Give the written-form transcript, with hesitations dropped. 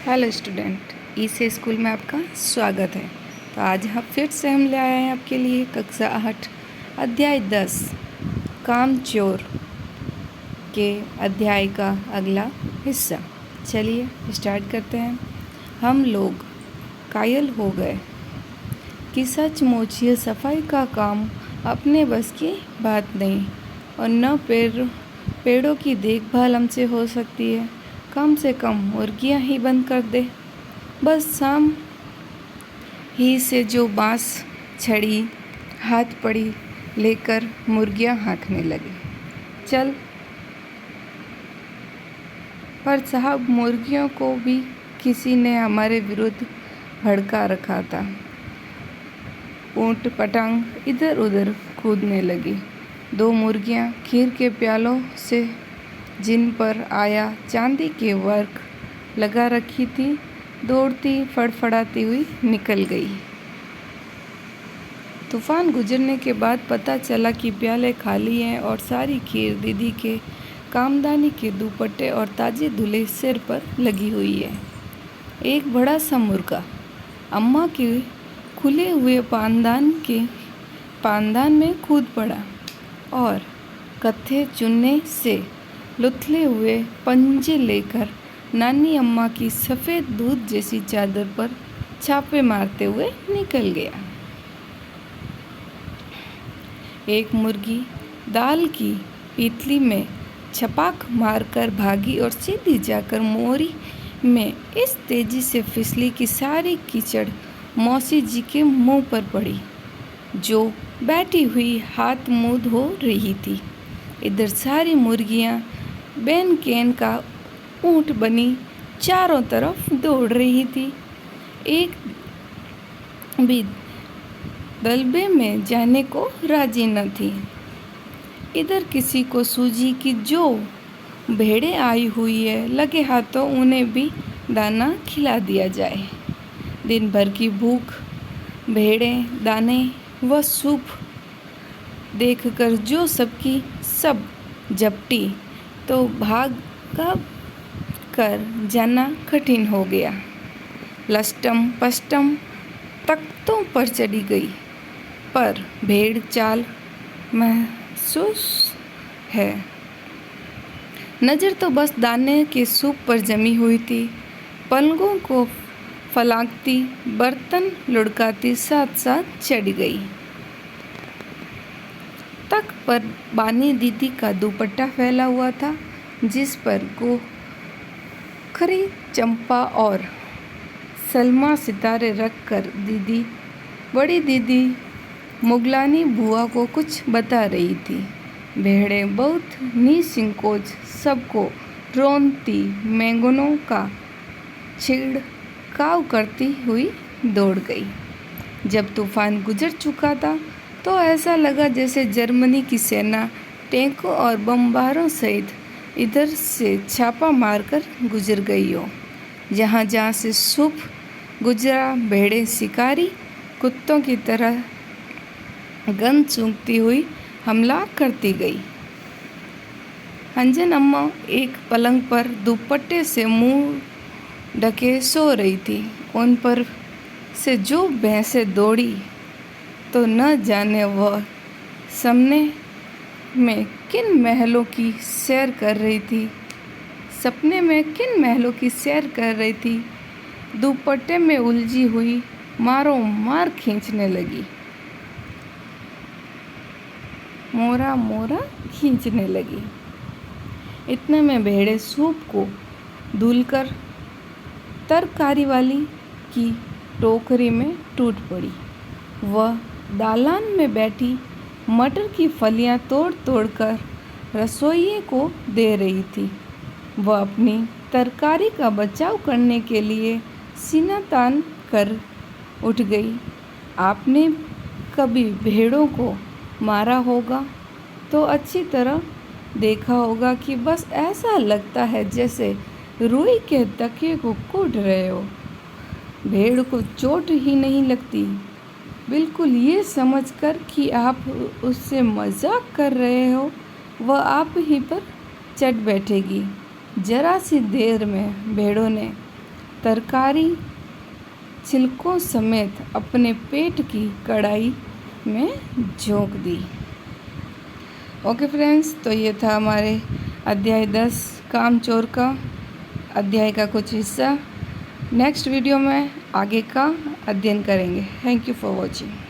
Hello student, इसे school में आपका स्वागत है। तो आज हम फिर से ले आए हैं आपके लिए कक्षा 8 अध्याय 10 कामचोर के अध्याय का अगला हिस्सा। चलिए स्टार्ट करते हैं। हम लोग कायल हो गए कि सचमुच ये सफाई का काम अपने बस की बात नहीं और न पेड़ों की देखभाल हमसे हो सकती है। कम से कम मुर्गियाँ ही बंद कर दे। बस शाम ही से जो बांस छड़ी हाथ पड़ी लेकर मुर्गियाँ हाँकने लगी। चल पर साहब, मुर्गियों को भी किसी ने हमारे विरुद्ध भड़का रखा था। ऊँट पटांग इधर उधर कूदने लगी। 2 मुर्गियाँ खीर के प्यालों से जिन पर आया चांदी के वर्क लगा रखी थी, दौड़ती फड़फड़ाती हुई निकल गई। तूफान गुजरने के बाद पता चला कि प्याले खाली हैं और सारी खीर दीदी के कामदानी के दुपट्टे और ताजे धुले सिर पर लगी हुई है। एक बड़ा सा मुर्गा अम्मा के खुले हुए पानदान में कूद पड़ा और कत्थे चुन्ने से लुथले हुए पंजे लेकर नानी अम्मा की सफ़ेद दूध जैसी चादर पर छापे मारते हुए निकल गया। एक मुर्गी दाल की पीतली में छपाक मारकर भागी और सीधी जाकर मोरी में इस तेजी से फिसली कि सारी कीचड़ मौसी जी के मुंह पर पड़ी, जो बैठी हुई हाथ मुंह धो रही थी। इधर सारी मुर्गियां बेन केन का ऊँट बनी चारों तरफ दौड़ रही थी। एक भी दलबे में जाने को राजी न थी। इधर किसी को सूझी कि जो भेड़ें आई हुई है, लगे हाथों उन्हें भी दाना खिला दिया जाए। दिन भर की भूख, भेड़ें, दाने व सूप देखकर जो सबकी सब झपटी तो भाग कर जाना कठिन हो गया। लस्टम पस्टम तख्तों पर चढ़ी गई, पर भेड़ चाल महसूस है। नज़र तो बस दाने के सूप पर जमी हुई थी। पलंगों को फलांगती, बर्तन लुढ़काती साथ साथ चढ़ गई। तख्त पर बानी दीदी का दुपट्टा फैला हुआ था, जिस पर गोखरी, चंपा और सलमा सितारे रखकर बड़ी दीदी मुगलानी बुआ को कुछ बता रही थी। भेड़ें बहुत निसंकोच सबको रोनती मैंगनों का छिड़काव करती हुई दौड़ गई। जब तूफान गुजर चुका था तो ऐसा लगा जैसे जर्मनी की सेना टैंकों और बमबारों सहित इधर से छापा मारकर गुजर गई हो। जहाँ जहाँ से सूप गुजरा, भेड़ें शिकारी कुत्तों की तरह गंध सूंघती हुई हमला करती गई। अंजन अम्मा एक पलंग पर दुपट्टे से मुंह ढके सो रही थी। उन पर से जो भैंसें दौड़ी तो न जाने वह सपने में किन महलों की सैर कर रही थी। दुपट्टे में उलझी हुई मारो मार खींचने लगी, मोरा खींचने लगी। इतने में भेड़ें सूप को धुलकर तरकारी वाली की टोकरी में टूट पड़ी। वह दालान में बैठी मटर की फलियां तोड़ तोड़ कर रसोइये को दे रही थी। वह अपनी तरकारी का बचाव करने के लिए सीना तान कर उठ गई। आपने कभी भेड़ों को मारा होगा तो अच्छी तरह देखा होगा कि बस ऐसा लगता है जैसे रुई के तकिए को कूट रहे हो। भेड़ को चोट ही नहीं लगती, बिल्कुल ये समझकर कि आप उससे मजाक कर रहे हो, वह आप ही पर चढ़ बैठेगी। जरा सी देर में भेड़ों ने तरकारी छिलकों समेत अपने पेट की कढ़ाई में झोंक दी। ओके फ्रेंड्स, तो ये था हमारे अध्याय 10 कामचोर का अध्याय का कुछ हिस्सा। नेक्स्ट वीडियो में आगे का अध्ययन करेंगे। Thank you for watching.